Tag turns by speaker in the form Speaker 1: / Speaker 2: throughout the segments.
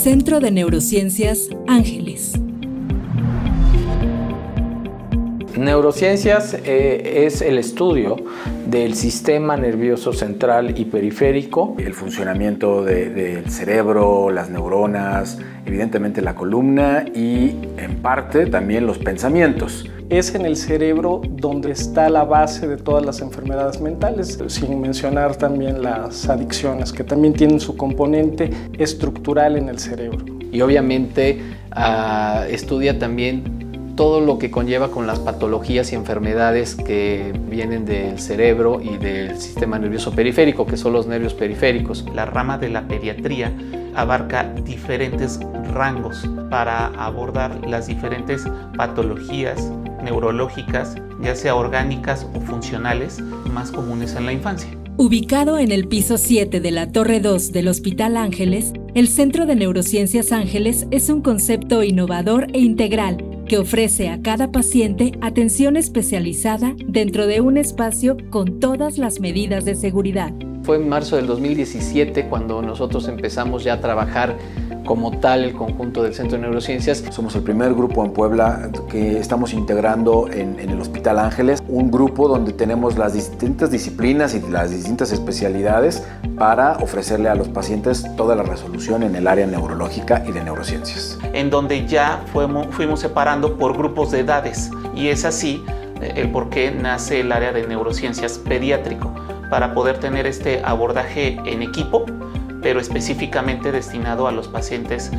Speaker 1: Centro de Neurociencias Ángeles.
Speaker 2: Neurociencias es el estudio del sistema nervioso central y periférico,
Speaker 3: el funcionamiento del cerebro, las neuronas, evidentemente la columna y en parte también los pensamientos.
Speaker 4: Es en el cerebro donde está la base de todas las enfermedades mentales, sin mencionar también las adicciones, que también tienen su componente estructural en el cerebro.
Speaker 2: Y obviamente estudia también todo lo que conlleva con las patologías y enfermedades que vienen del cerebro y del sistema nervioso periférico, que son los nervios periféricos.
Speaker 5: La rama de la pediatría abarca diferentes rangos para abordar las diferentes patologías neurológicas, ya sea orgánicas o funcionales, más comunes en la infancia.
Speaker 1: Ubicado en el piso 7 de la Torre 2 del Hospital Ángeles, el Centro de Neurociencias Ángeles es un concepto innovador e integral que ofrece a cada paciente atención especializada dentro de un espacio con todas las medidas de seguridad.
Speaker 2: Fue en marzo del 2017 cuando nosotros empezamos ya a trabajar como tal el conjunto del Centro de Neurociencias.
Speaker 3: Somos el primer grupo en Puebla que estamos integrando en el Hospital Ángeles, un grupo donde tenemos las distintas disciplinas y las distintas especialidades para ofrecerle a los pacientes toda la resolución en el área neurológica y de neurociencias.
Speaker 5: En donde ya fuimos separando por grupos de edades, y es así el por qué nace el área de neurociencias pediátrico, para poder tener este abordaje en equipo, pero específicamente destinado a los pacientes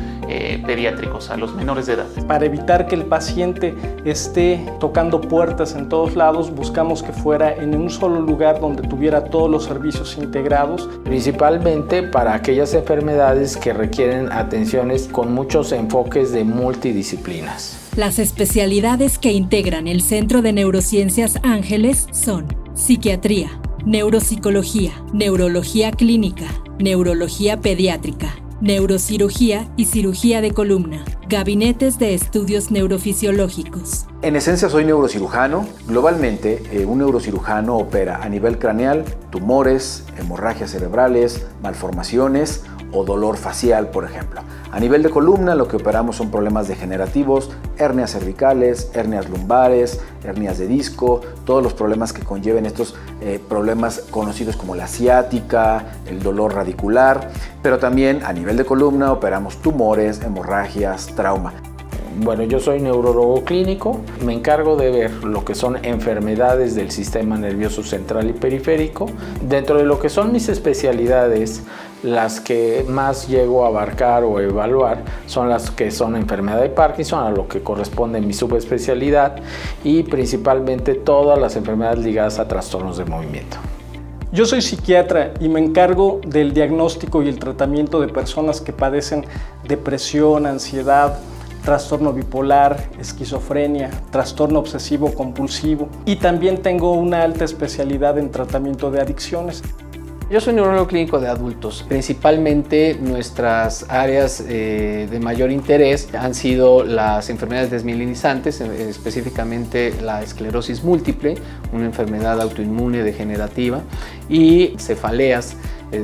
Speaker 5: pediátricos, a los menores de edad.
Speaker 4: Para evitar que el paciente esté tocando puertas en todos lados, buscamos que fuera en un solo lugar donde tuviera todos los servicios integrados.
Speaker 2: Principalmente para aquellas enfermedades que requieren atenciones con muchos enfoques de multidisciplinas.
Speaker 1: Las especialidades que integran el Centro de Neurociencias Ángeles son psiquiatría, neuropsicología, neurología clínica, neurología pediátrica, neurocirugía y cirugía de columna, gabinetes de estudios neurofisiológicos.
Speaker 3: En esencia soy neurocirujano. Globalmente, un neurocirujano opera a nivel craneal tumores, hemorragias cerebrales, malformaciones o dolor facial, por ejemplo. A nivel de columna, lo que operamos son problemas degenerativos, hernias cervicales, hernias lumbares, hernias de disco, todos los problemas que conlleven estos problemas conocidos como la ciática, el dolor radicular, pero también a nivel de columna operamos tumores, hemorragias, trauma.
Speaker 2: Bueno, yo soy neurólogo clínico, me encargo de ver lo que son enfermedades del sistema nervioso central y periférico. Dentro de lo que son mis especialidades, las que más llego a abarcar o evaluar son las que son enfermedad de Parkinson, a lo que corresponde mi subespecialidad, y principalmente todas las enfermedades ligadas a trastornos de movimiento.
Speaker 4: Yo soy psiquiatra y me encargo del diagnóstico y el tratamiento de personas que padecen depresión, ansiedad, trastorno bipolar, esquizofrenia, trastorno obsesivo compulsivo, y también tengo una alta especialidad en tratamiento de adicciones.
Speaker 2: Yo soy neurólogo clínico de adultos. Principalmente nuestras áreas de mayor interés han sido las enfermedades desmielinizantes, específicamente la esclerosis múltiple, una enfermedad autoinmune degenerativa, y cefaleas,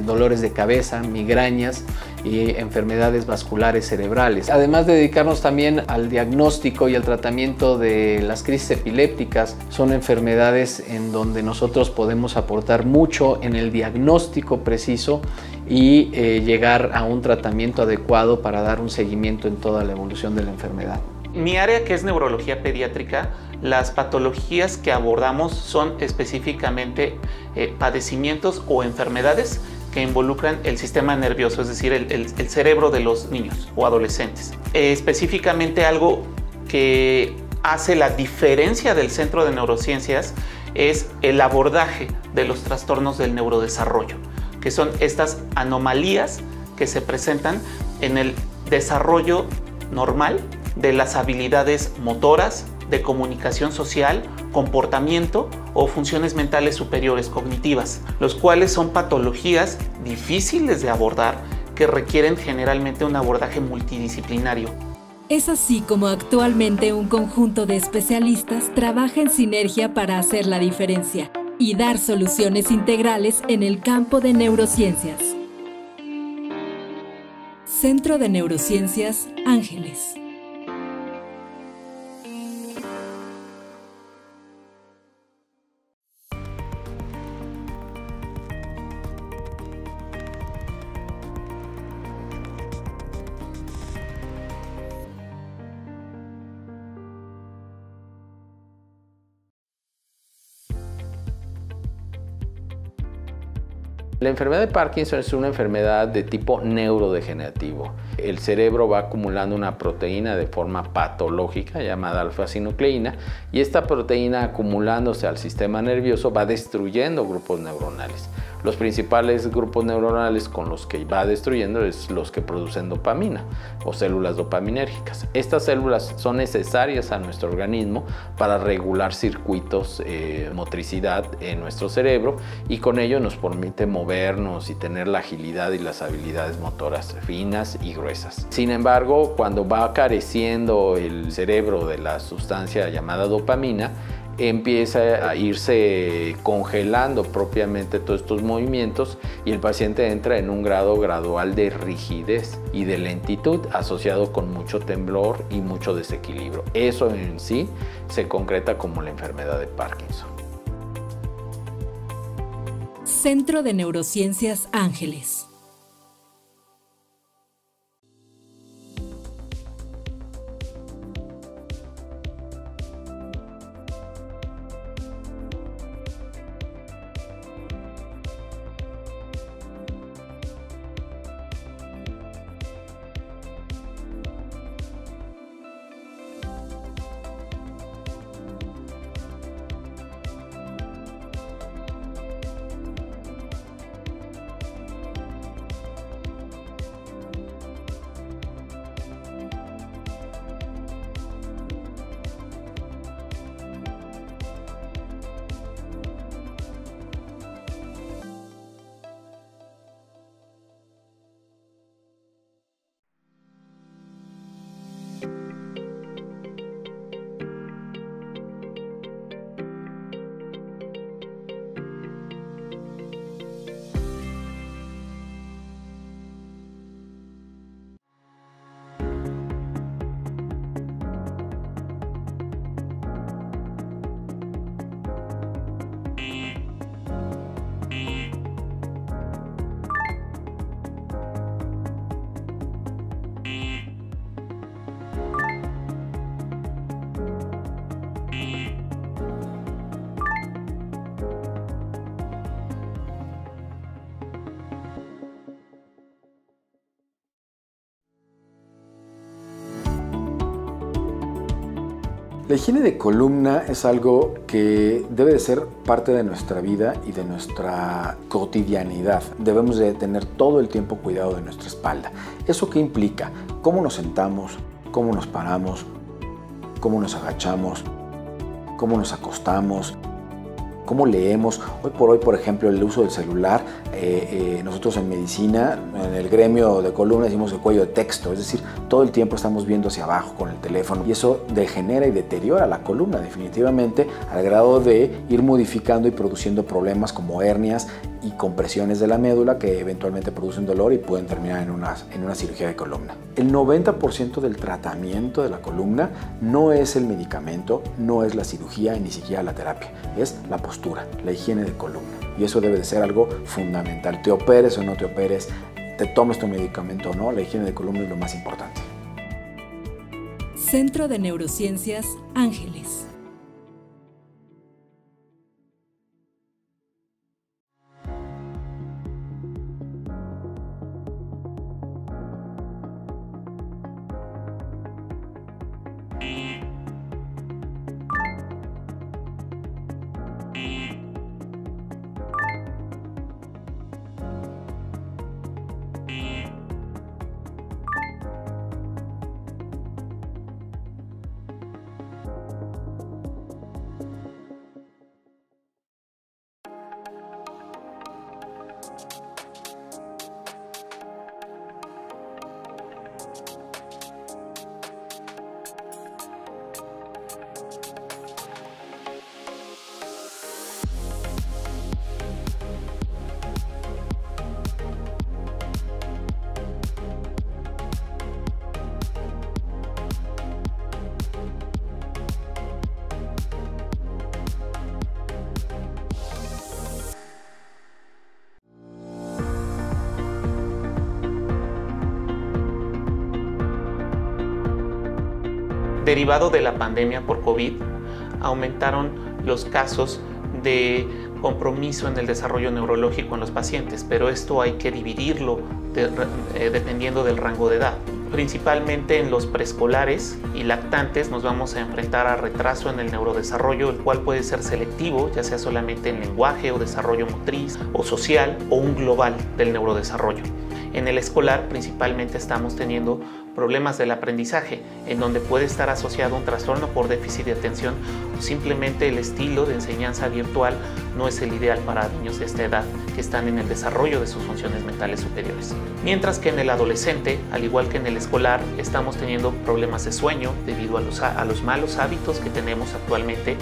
Speaker 2: dolores de cabeza, migrañas y enfermedades vasculares cerebrales. Además de dedicarnos también al diagnóstico y al tratamiento de las crisis epilépticas, son enfermedades en donde nosotros podemos aportar mucho en el diagnóstico preciso y llegar a un tratamiento adecuado para dar un seguimiento en toda la evolución de la enfermedad.
Speaker 5: Mi área, que es neurología pediátrica, las patologías que abordamos son específicamente padecimientos o enfermedades que involucran el sistema nervioso, es decir, el cerebro de los niños o adolescentes. Específicamente algo que hace la diferencia del Centro de Neurociencias es el abordaje de los trastornos del neurodesarrollo, que son estas anomalías que se presentan en el desarrollo normal de las habilidades motoras, de comunicación social, comportamiento o funciones mentales superiores cognitivas, los cuales son patologías difíciles de abordar que requieren generalmente un abordaje multidisciplinario.
Speaker 1: Es así como actualmente un conjunto de especialistas trabaja en sinergia para hacer la diferencia y dar soluciones integrales en el campo de neurociencias. Centro de Neurociencias Ángeles.
Speaker 2: La enfermedad de Parkinson es una enfermedad de tipo neurodegenerativo. El cerebro va acumulando una proteína de forma patológica llamada alfa-sinucleína y esta proteína acumulándose al sistema nervioso va destruyendo grupos neuronales. Los principales grupos neuronales con los que va destruyendo es los que producen dopamina o células dopaminérgicas. Estas células son necesarias a nuestro organismo para regular circuitos motricidad en nuestro cerebro y con ello nos permite movernos y tener la agilidad y las habilidades motoras finas y gruesas. Sin embargo, cuando va careciendo el cerebro de la sustancia llamada dopamina, empieza a irse congelando propiamente todos estos movimientos y el paciente entra en un grado gradual de rigidez y de lentitud asociado con mucho temblor y mucho desequilibrio. Eso en sí se concreta como la enfermedad de Parkinson.
Speaker 1: Centro de Neurociencias Ángeles.
Speaker 3: La higiene de columna es algo que debe de ser parte de nuestra vida y de nuestra cotidianidad. Debemos de tener todo el tiempo cuidado de nuestra espalda. ¿Eso qué implica? ¿Cómo nos sentamos? ¿Cómo nos paramos? ¿Cómo nos agachamos? ¿Cómo nos acostamos? ¿Cómo leemos? Hoy por hoy, por ejemplo, el uso del celular, nosotros en medicina, en el gremio de columna decimos el cuello de texto, es decir, todo el tiempo estamos viendo hacia abajo con el teléfono y eso degenera y deteriora la columna definitivamente al grado de ir modificando y produciendo problemas como hernias y compresiones de la médula que eventualmente producen dolor y pueden terminar en una cirugía de columna. El 90% del tratamiento de la columna no es el medicamento, no es la cirugía y ni siquiera la terapia, es la postura, la higiene de columna. Y eso debe de ser algo fundamental. Te operes o no te operes, te tomes tu medicamento o no, la higiene de columna es lo más importante.
Speaker 1: Centro de Neurociencias Ángeles.
Speaker 5: Derivado de la pandemia por COVID, aumentaron los casos de compromiso en el desarrollo neurológico en los pacientes, pero esto hay que dividirlo dependiendo del rango de edad. Principalmente en los preescolares y lactantes nos vamos a enfrentar a retraso en el neurodesarrollo, el cual puede ser selectivo, ya sea solamente en lenguaje o desarrollo motriz o social, o un global del neurodesarrollo. En el escolar principalmente estamos teniendo problemas del aprendizaje, en donde puede estar asociado un trastorno por déficit de atención o simplemente el estilo de enseñanza virtual no es el ideal para niños de esta edad que están en el desarrollo de sus funciones mentales superiores. Mientras que en el adolescente, al igual que en el escolar, estamos teniendo problemas de sueño debido a los malos hábitos que tenemos actualmente,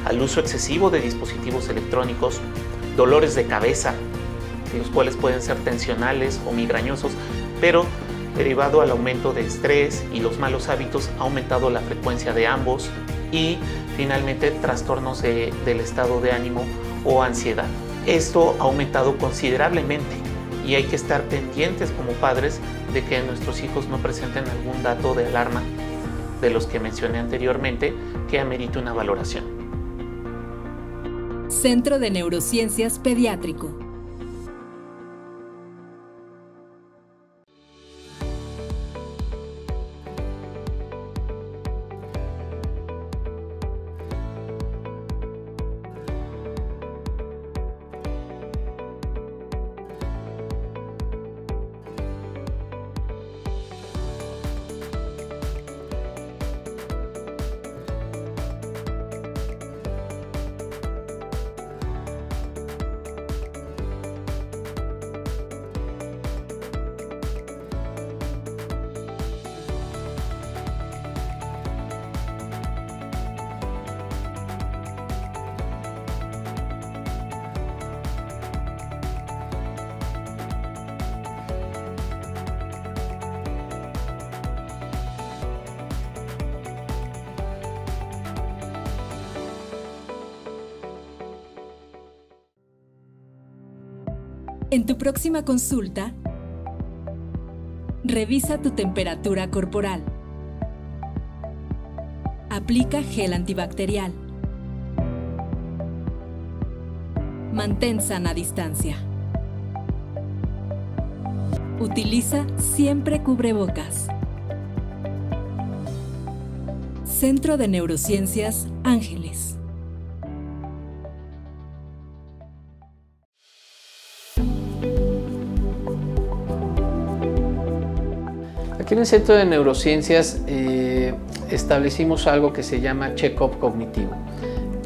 Speaker 5: al uso excesivo de dispositivos electrónicos, dolores de cabeza, los cuales pueden ser tensionales o migrañosos, pero derivado al aumento de estrés y los malos hábitos ha aumentado la frecuencia de ambos, y finalmente trastornos del estado de ánimo o ansiedad. Esto ha aumentado considerablemente y hay que estar pendientes como padres de que nuestros hijos no presenten algún dato de alarma de los que mencioné anteriormente que amerite una valoración.
Speaker 1: Centro de Neurociencias Pediátrico. En tu próxima consulta, revisa tu temperatura corporal. Aplica gel antibacterial. Mantén sana distancia. Utiliza siempre cubrebocas. Centro de Neurociencias Ángeles.
Speaker 2: Aquí en el Centro de Neurociencias establecimos algo que se llama check-up cognitivo.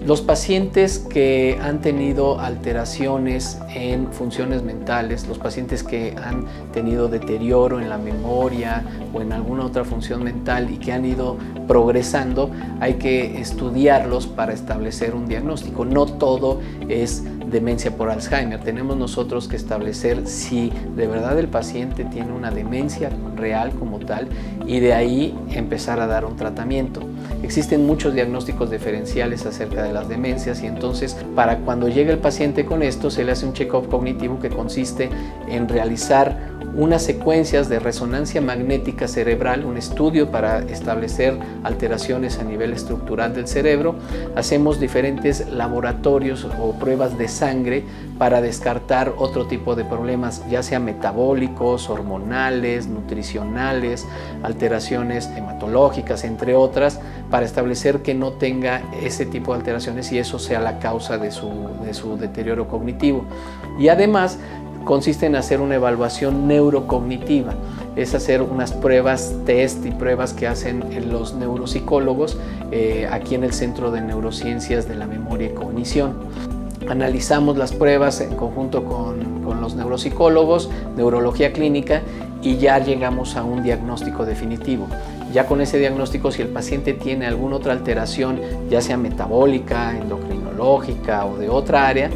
Speaker 2: Los pacientes que han tenido alteraciones en funciones mentales, los pacientes que han tenido deterioro en la memoria o en alguna otra función mental y que han ido progresando, hay que estudiarlos para establecer un diagnóstico. No todo es demencia por Alzheimer. Tenemos nosotros que establecer si de verdad el paciente tiene una demencia real como tal y de ahí empezar a dar un tratamiento. Existen muchos diagnósticos diferenciales acerca de las demencias y entonces para cuando llegue el paciente con esto se le hace un check-up cognitivo que consiste en realizar unas secuencias de resonancia magnética cerebral, un estudio para establecer alteraciones a nivel estructural del cerebro. Hacemos diferentes laboratorios o pruebas de sangre para descartar otro tipo de problemas, ya sea metabólicos, hormonales, nutricionales, alteraciones hematológicas, entre otras, para establecer que no tenga ese tipo de alteraciones y eso sea la causa de su deterioro cognitivo. Y además consiste en hacer una evaluación neurocognitiva, es hacer unas pruebas, test y pruebas que hacen los neuropsicólogos aquí en el Centro de Neurociencias de la Memoria y Cognición. Analizamos las pruebas en conjunto con los neuropsicólogos, neurología clínica, y ya llegamos a un diagnóstico definitivo. Ya con ese diagnóstico, si el paciente tiene alguna otra alteración, ya sea metabólica, endocrinológica o de otra área,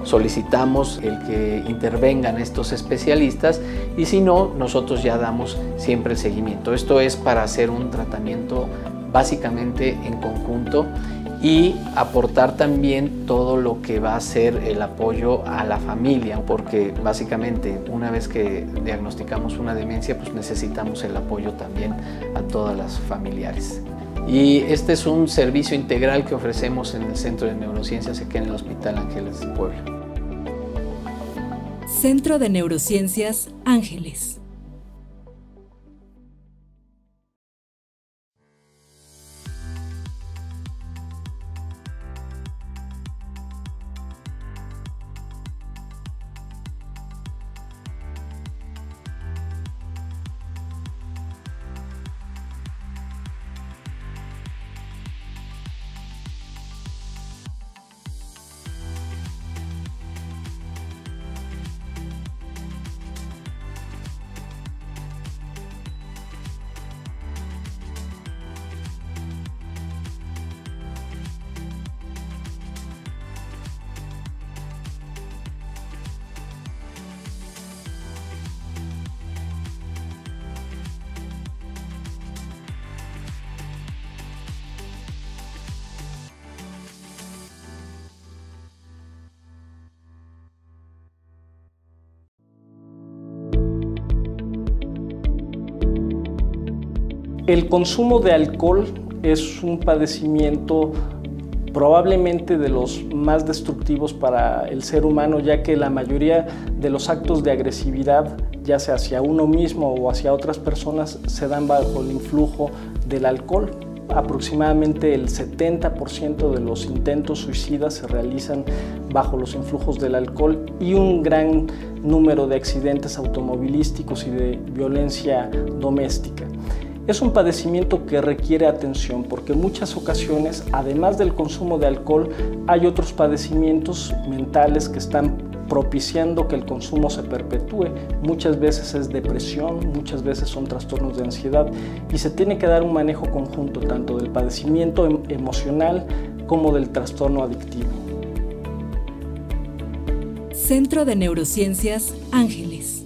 Speaker 2: solicitamos el que intervengan estos especialistas y si no, nosotros ya damos siempre el seguimiento. Esto es para hacer un tratamiento básicamente en conjunto y aportar también todo lo que va a ser el apoyo a la familia, porque básicamente una vez que diagnosticamos una demencia, pues necesitamos el apoyo también a todas las familiares. Y este es un servicio integral que ofrecemos en el Centro de Neurociencias aquí en el Hospital Ángeles de Puebla.
Speaker 1: Centro de Neurociencias Ángeles.
Speaker 4: El consumo de alcohol es un padecimiento probablemente de los más destructivos para el ser humano, ya que la mayoría de los actos de agresividad, ya sea hacia uno mismo o hacia otras personas, se dan bajo el influjo del alcohol. Aproximadamente el 70% de los intentos suicidas se realizan bajo los influjos del alcohol y un gran número de accidentes automovilísticos y de violencia doméstica. Es un padecimiento que requiere atención porque en muchas ocasiones, además del consumo de alcohol, hay otros padecimientos mentales que están propiciando que el consumo se perpetúe. Muchas veces es depresión, muchas veces son trastornos de ansiedad y se tiene que dar un manejo conjunto tanto del padecimiento emocional como del trastorno adictivo.
Speaker 1: Centro de Neurociencias Ángeles.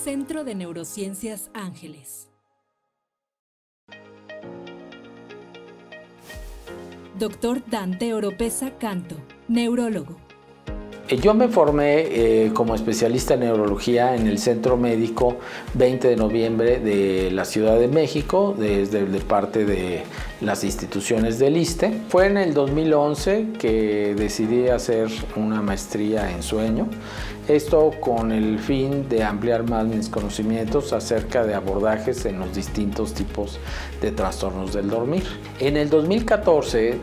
Speaker 1: Centro de Neurociencias Ángeles. Dr. Dante Oropesa Canto, neurólogo.
Speaker 6: Yo me formé como especialista en neurología en el Centro Médico 20 de noviembre de la Ciudad de México, desde parte de las instituciones del ISSSTE. Fue en el 2011 que decidí hacer una maestría en sueño, esto con el fin de ampliar más mis conocimientos acerca de abordajes en los distintos tipos de trastornos del dormir. En el 2014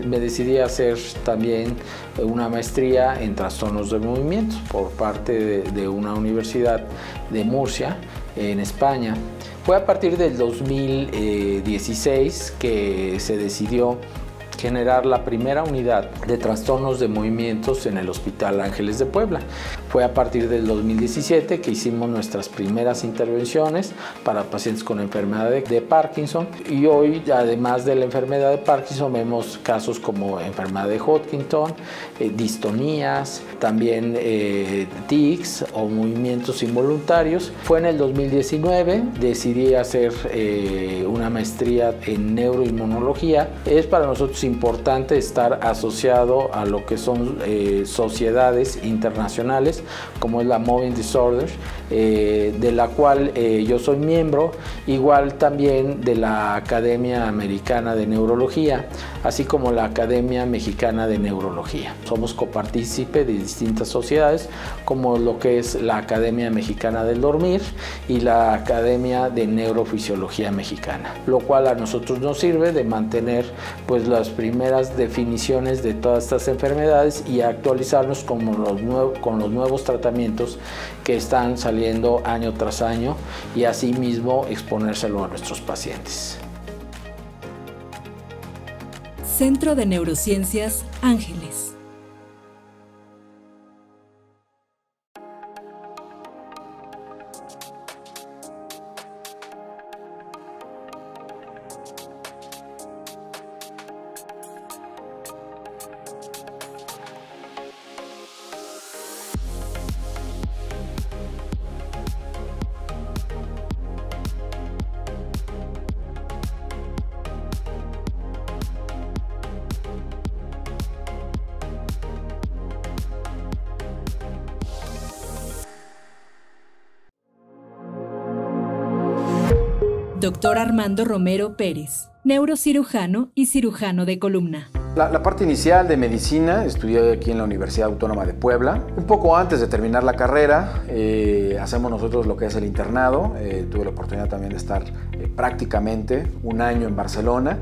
Speaker 6: me decidí a hacer también una maestría en trastornos del movimiento por parte de una universidad de Murcia, en España. Fue a partir del 2016 que se decidió generar la primera unidad de trastornos de movimientos en el Hospital Ángeles de Puebla. Fue a partir del 2017 que hicimos nuestras primeras intervenciones para pacientes con enfermedad de Parkinson, y hoy, además de la enfermedad de Parkinson, vemos casos como enfermedad de Hodgkin, distonías, también tics o movimientos involuntarios. Fue en el 2019, decidí hacer una maestría en neuroinmunología. Es para nosotros importante estar asociado a lo que son sociedades internacionales, como es la Moving Disorders, de la cual yo soy miembro, igual también de la Academia Americana de Neurología, así como la Academia Mexicana de Neurología. Somos copartícipe de distintas sociedades, como lo que es la Academia Mexicana del Dormir y la Academia de Neurofisiología Mexicana, lo cual a nosotros nos sirve de mantener pues las primeras definiciones de todas estas enfermedades y actualizarnos con los nuevos tratamientos que están saliendo año tras año, y asimismo exponérselo a nuestros pacientes.
Speaker 1: Centro de Neurociencias Ángeles. Dr. Armando Romero Pérez, neurocirujano y cirujano de columna.
Speaker 3: La parte inicial de medicina estudié aquí en la Universidad Autónoma de Puebla. Un poco antes de terminar la carrera, hacemos nosotros lo que es el internado. Tuve la oportunidad también de estar prácticamente un año en Barcelona.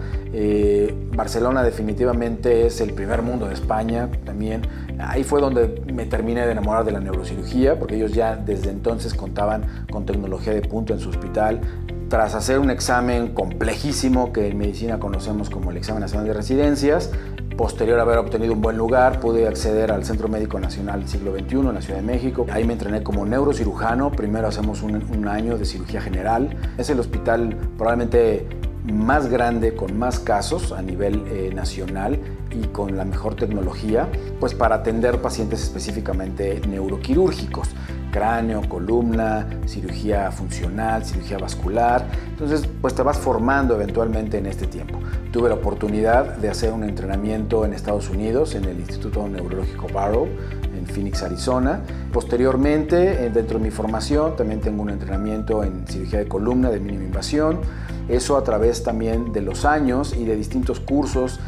Speaker 3: Barcelona definitivamente es el primer mundo de España también. Ahí fue donde me terminé de enamorar de la neurocirugía, porque ellos ya desde entonces contaban con tecnología de punta en su hospital. Tras hacer un examen complejísimo que en medicina conocemos como el Examen Nacional de Residencias, posterior a haber obtenido un buen lugar, pude acceder al Centro Médico Nacional del Siglo XXI en la Ciudad de México. Ahí me entrené como neurocirujano. Primero hacemos un año de cirugía general. Es el hospital probablemente más grande, con más casos a nivel nacional y con la mejor tecnología, pues para atender pacientes específicamente neuroquirúrgicos, cráneo, columna, cirugía funcional, cirugía vascular. Entonces, pues te vas formando eventualmente en este tiempo. Tuve la oportunidad de hacer un entrenamiento en Estados Unidos, en el Instituto Neurológico Barrow, en Phoenix, Arizona. Posteriormente, dentro de mi formación, también tengo un entrenamiento en cirugía de columna de mínima invasión. Eso a través también de los años y de distintos cursos,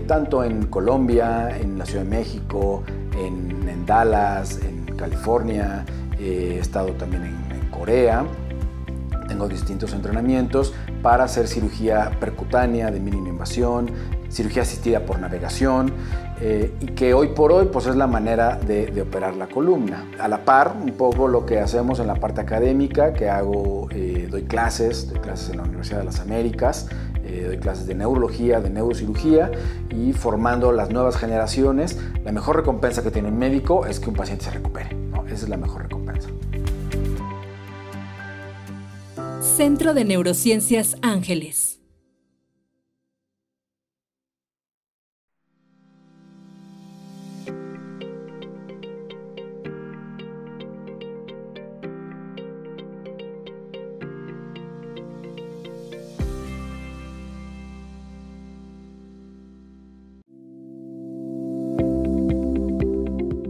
Speaker 3: tanto en Colombia, en la Ciudad de México, en Dallas, en California. He estado también en Corea. Tengo distintos entrenamientos para hacer cirugía percutánea de mínima invasión, cirugía asistida por navegación, y que hoy por hoy pues es la manera de operar la columna. A la par, un poco lo que hacemos en la parte académica, que hago, doy clases en la Universidad de las Américas, doy clases de neurología, de neurocirugía, y formando las nuevas generaciones. La mejor recompensa que tiene un médico es que un paciente se recupere, ¿no? Esa es la mejor recompensa.
Speaker 1: Centro de Neurociencias Ángeles.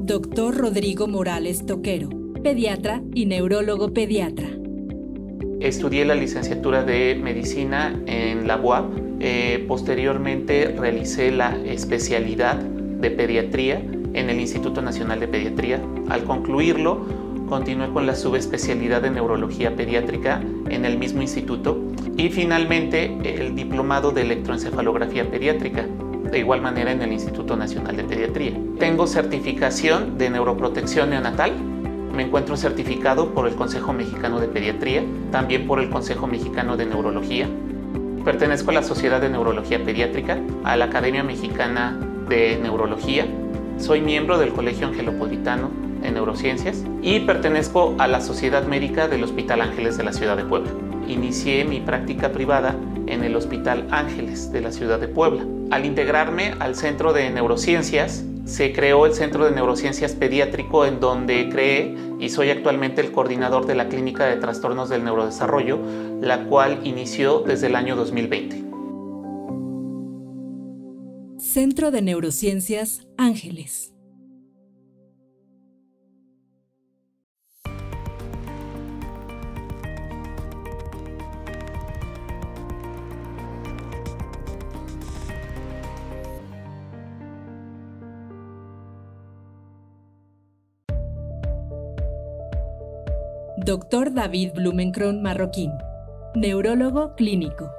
Speaker 1: Dr. Rodrigo Morales Toquero, pediatra y neurólogo pediatra.
Speaker 5: Estudié la licenciatura de medicina en la UAP. Posteriormente realicé la especialidad de pediatría en el Instituto Nacional de Pediatría. Al concluirlo, continué con la subespecialidad de neurología pediátrica en el mismo instituto y finalmente el diplomado de electroencefalografía pediátrica, de igual manera en el Instituto Nacional de Pediatría. Tengo certificación de neuroprotección neonatal. Me encuentro certificado por el Consejo Mexicano de Pediatría, también por el Consejo Mexicano de Neurología. Pertenezco a la Sociedad de Neurología Pediátrica, a la Academia Mexicana de Neurología. Soy miembro del Colegio Angelopolitano en neurociencias y pertenezco a la Sociedad Médica del Hospital Ángeles de la Ciudad de Puebla. Inicié mi práctica privada en el Hospital Ángeles de la Ciudad de Puebla. Al integrarme al Centro de Neurociencias, se creó el Centro de Neurociencias Pediátrico, en donde creé y soy actualmente el coordinador de la Clínica de Trastornos del Neurodesarrollo, la cual inició desde el año 2020.
Speaker 1: Centro de Neurociencias Ángeles. Dr. David Blumenkron Marroquín, neurólogo clínico.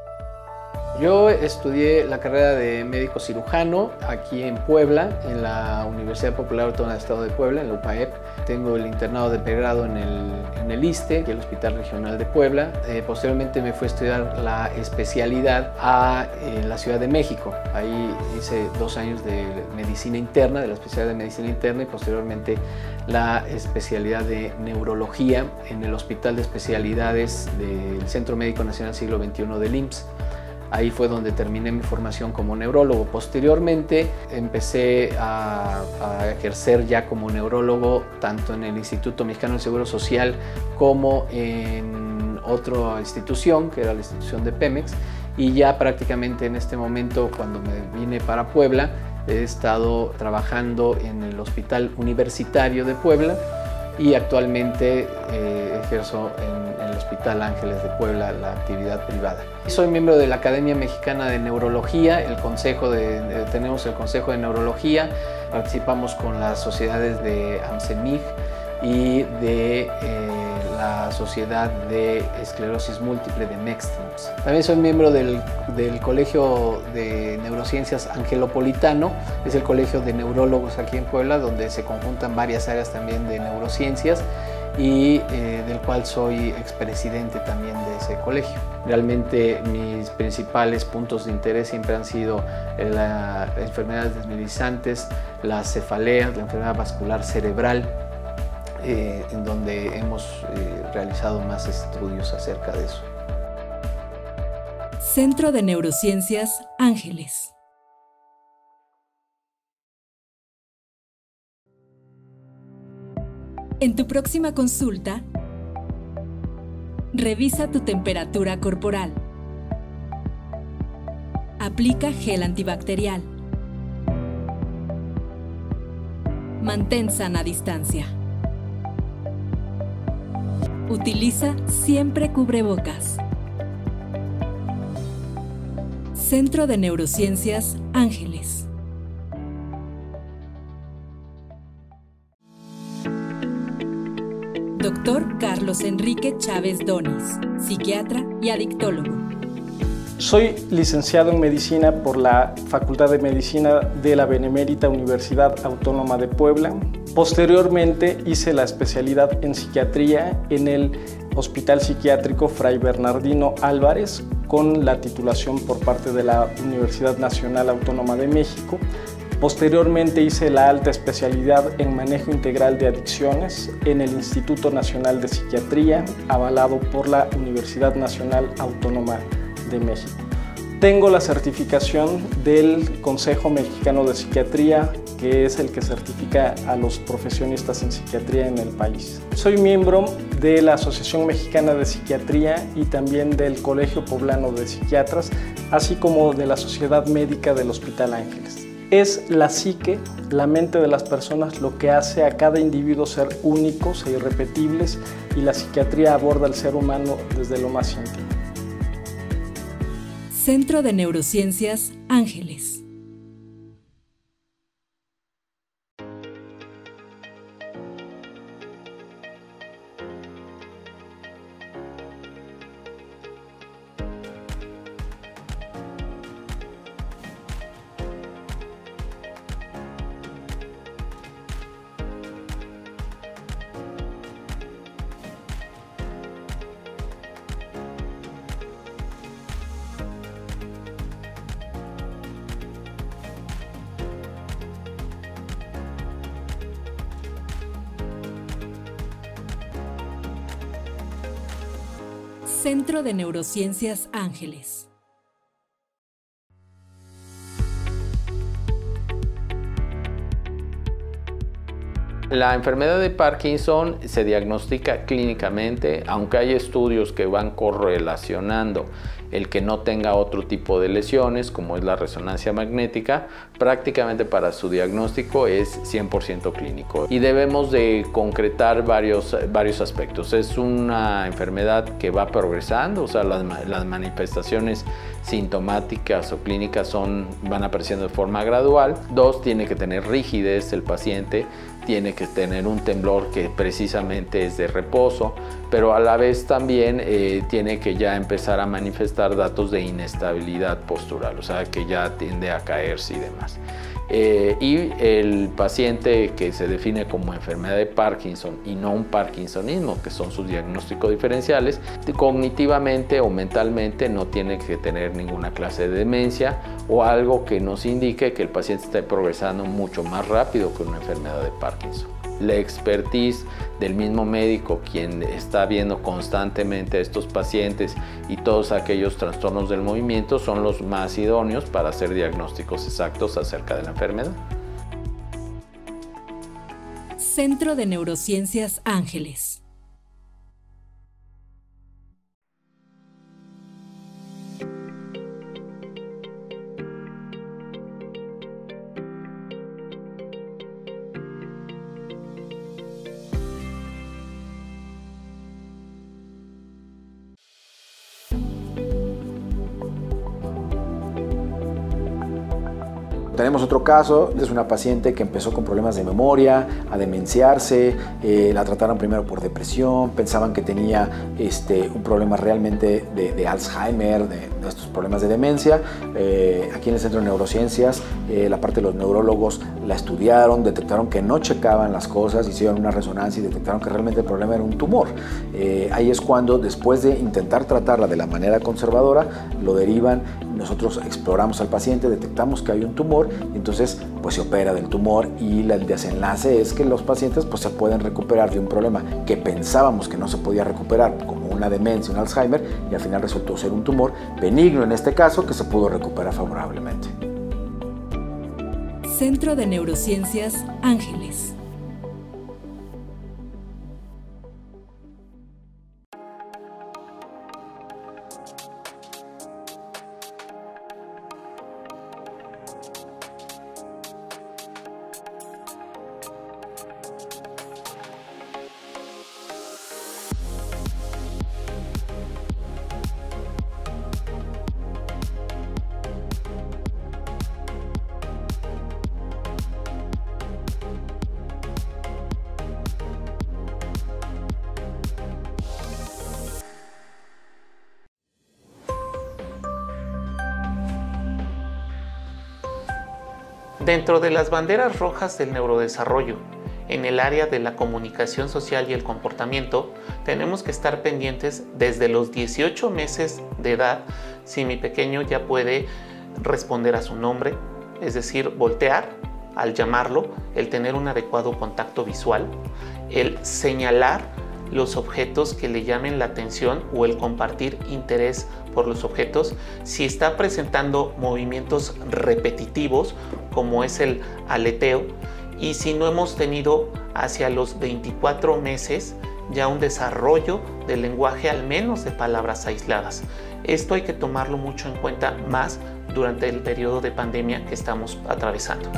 Speaker 2: Yo estudié la carrera de médico cirujano aquí en Puebla, en la Universidad Popular Autónoma del Estado de Puebla, en la UPAEP. Tengo el internado de pregrado en el ISSSTE, el Hospital Regional de Puebla. Posteriormente me fui a estudiar la especialidad a la Ciudad de México. Ahí hice 2 años de medicina interna, de la especialidad de medicina interna, y posteriormente la especialidad de neurología en el Hospital de Especialidades del Centro Médico Nacional Siglo XXI del IMSS. Ahí fue donde terminé mi formación como neurólogo. Posteriormente empecé a ejercer ya como neurólogo tanto en el Instituto Mexicano del Seguro Social como en otra institución, que era la institución de Pemex. Y ya prácticamente en este momento, cuando me vine para Puebla, he estado trabajando en el Hospital Universitario de Puebla y actualmente ejerzo en el Hospital Ángeles de Puebla la actividad privada. Soy miembro de la Academia Mexicana de Neurología, tenemos el Consejo de Neurología, participamos con las sociedades de AMSEMIG y de la Sociedad de Esclerosis Múltiple de MEXTIMS. También soy miembro del Colegio de Neurociencias Angelopolitano, es el colegio de neurólogos aquí en Puebla, donde se conjuntan varias áreas también de neurociencias, y del cual soy expresidente también de ese colegio. Realmente mis principales puntos de interés siempre han sido las enfermedades desmielizantes, las cefaleas, la enfermedad vascular cerebral, en donde hemos realizado más estudios acerca de eso.
Speaker 1: Centro de Neurociencias Ángeles. En tu próxima consulta, revisa tu temperatura corporal. Aplica gel antibacterial. Mantén sana distancia. Utiliza siempre cubrebocas. Centro de Neurociencias Ángeles. Dr. Carlos Enrique Chávez Donis, psiquiatra y adictólogo.
Speaker 4: Soy licenciado en Medicina por la Facultad de Medicina de la Benemérita Universidad Autónoma de Puebla. Posteriormente hice la especialidad en Psiquiatría en el Hospital Psiquiátrico Fray Bernardino Álvarez, con la titulación por parte de la Universidad Nacional Autónoma de México. Posteriormente hice la alta especialidad en Manejo Integral de Adicciones en el Instituto Nacional de Psiquiatría, avalado por la Universidad Nacional Autónoma de México. Tengo la certificación del Consejo Mexicano de Psiquiatría, que es el que certifica a los profesionistas en psiquiatría en el país. Soy miembro de la Asociación Mexicana de Psiquiatría y también del Colegio Poblano de Psiquiatras, así como de la Sociedad Médica del Hospital Ángeles. Es la psique, la mente de las personas, lo que hace a cada individuo ser únicos e irrepetibles, y la psiquiatría aborda al ser humano desde lo más íntimo.
Speaker 1: Centro de Neurociencias Ángeles. Centro de Neurociencias Ángeles.
Speaker 6: La enfermedad de Parkinson se diagnostica clínicamente, aunque hay estudios que van correlacionando el que no tenga otro tipo de lesiones, como es la resonancia magnética. Prácticamente para su diagnóstico es 100% clínico. Y debemos de concretar varios aspectos. Es una enfermedad que va progresando, o sea, las manifestaciones sintomáticas o clínicas van apareciendo de forma gradual. 2, tiene que tener rigidez el paciente, tiene que tener un temblor que precisamente es de reposo, pero a la vez también tiene que ya empezar a manifestar datos de inestabilidad postural, o sea que ya tiende a caerse y demás. Y el paciente que se define como enfermedad de Parkinson y no un parkinsonismo, que son sus diagnósticos diferenciales, cognitivamente o mentalmente no tiene que tener ninguna clase de demencia o algo que nos indique que el paciente está progresando mucho más rápido que una enfermedad de Parkinson. La expertise del mismo médico, quien está viendo constantemente a estos pacientes y todos aquellos trastornos del movimiento, son los más idóneos para hacer diagnósticos exactos acerca de la enfermedad.
Speaker 1: Centro de Neurociencias Ángeles.
Speaker 3: Tenemos otro caso, es una paciente que empezó con problemas de memoria, a demenciarse, la trataron primero por depresión, pensaban que tenía un problema realmente de Alzheimer, de estos problemas de demencia. Aquí en el Centro de Neurociencias, la parte de los neurólogos la estudiaron, detectaron que no checaban las cosas, hicieron una resonancia y detectaron que realmente el problema era un tumor. Ahí es cuando, después de intentar tratarla de la manera conservadora, lo derivan. Nosotros exploramos al paciente, detectamos que hay un tumor, y entonces pues se opera del tumor, y el desenlace es que los pacientes pues se pueden recuperar de un problema que pensábamos que no se podía recuperar, como una demencia, un Alzheimer, y al final resultó ser un tumor benigno en este caso, que se pudo recuperar favorablemente.
Speaker 1: Centro de Neurociencias Ángeles.
Speaker 5: Dentro de las banderas rojas del neurodesarrollo, en el área de la comunicación social y el comportamiento, tenemos que estar pendientes desde los 18 meses de edad si mi pequeño ya puede responder a su nombre, es decir, voltear al llamarlo, el tener un adecuado contacto visual, el señalar los objetos que le llamen la atención o el compartir interés por los objetos, si está presentando movimientos repetitivos como es el aleteo, y si no hemos tenido hacia los 24 meses ya un desarrollo del lenguaje, al menos de palabras aisladas. Esto hay que tomarlo mucho en cuenta, más durante el periodo de pandemia que estamos atravesando.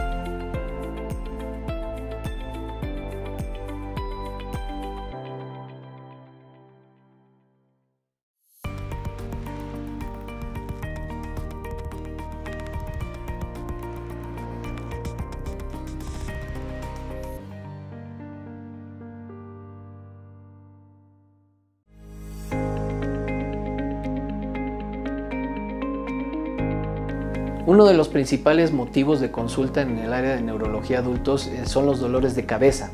Speaker 2: Uno de los principales motivos de consulta en el área de neurología adultos son los dolores de cabeza.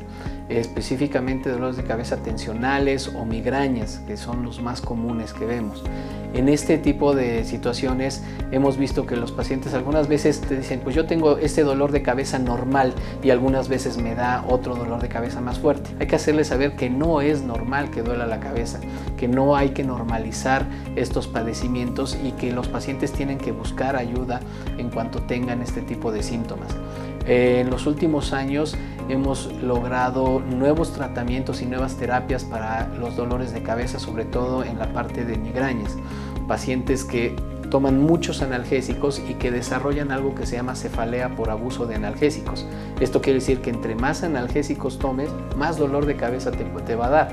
Speaker 2: específicamente dolores de cabeza tensionales o migrañas, que son los más comunes que vemos. En este tipo de situaciones hemos visto que los pacientes algunas veces te dicen, pues yo tengo este dolor de cabeza normal y algunas veces me da otro dolor de cabeza más fuerte. Hay que hacerles saber que no es normal que duela la cabeza, que no hay que normalizar estos padecimientos y que los pacientes tienen que buscar ayuda en cuanto tengan este tipo de síntomas. En los últimos años hemos logrado nuevos tratamientos y nuevas terapias para los dolores de cabeza, sobre todo en la parte de migrañas. Pacientes que toman muchos analgésicos y que desarrollan algo que se llama cefalea por abuso de analgésicos. Esto quiere decir que entre más analgésicos tomes, más dolor de cabeza te va a dar.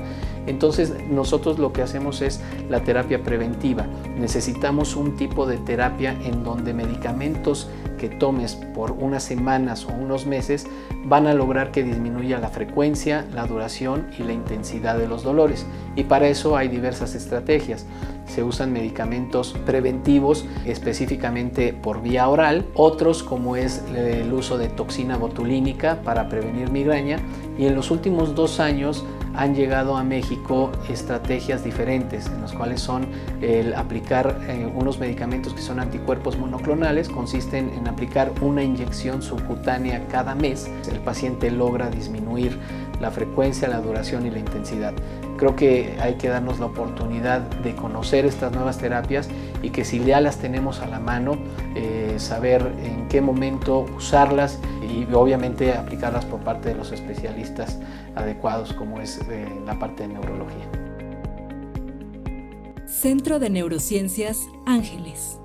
Speaker 2: Entonces nosotros lo que hacemos es la terapia preventiva. Necesitamos un tipo de terapia en donde medicamentos que tomes por unas semanas o unos meses van a lograr que disminuya la frecuencia, la duración y la intensidad de los dolores. Y para eso hay diversas estrategias. Se usan medicamentos preventivos específicamente por vía oral, otros como es el uso de toxina botulínica para prevenir migraña, y en los últimos 2 años han llegado a México estrategias diferentes, en las cuales son el aplicar unos medicamentos que son anticuerpos monoclonales. Consisten en aplicar una inyección subcutánea cada mes. El paciente logra disminuir la frecuencia, la duración y la intensidad. Creo que hay que darnos la oportunidad de conocer estas nuevas terapias y que si ya las tenemos a la mano, saber en qué momento usarlas y obviamente aplicarlas por parte de los especialistas adecuados, como es la parte de neurología.
Speaker 1: Centro de Neurociencias Ángeles.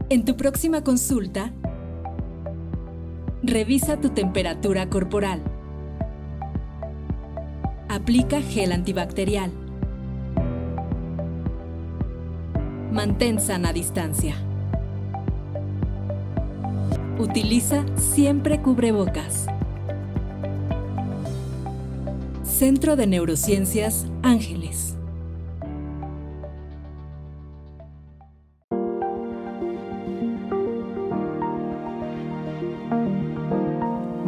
Speaker 1: En tu próxima consulta, revisa tu temperatura corporal. Aplica gel antibacterial. Mantén sana distancia. Utiliza siempre cubrebocas. Centro de Neurociencias Ángeles.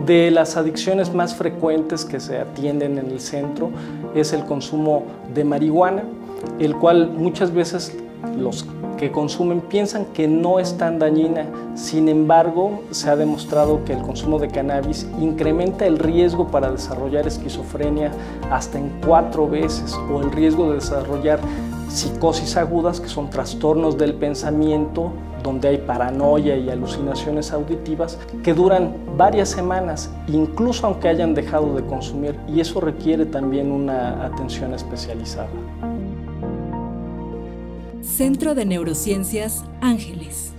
Speaker 4: De las adicciones más frecuentes que se atienden en el centro es el consumo de marihuana, el cual muchas veces los que consumen piensan que no es tan dañina. Sin embargo, se ha demostrado que el consumo de cannabis incrementa el riesgo para desarrollar esquizofrenia hasta en 4 veces, o el riesgo de desarrollar psicosis agudas, que son trastornos del pensamiento, donde hay paranoia y alucinaciones auditivas, que duran varias semanas, incluso aunque hayan dejado de consumir, y eso requiere también una atención especializada.
Speaker 1: Centro de Neurociencias Ángeles.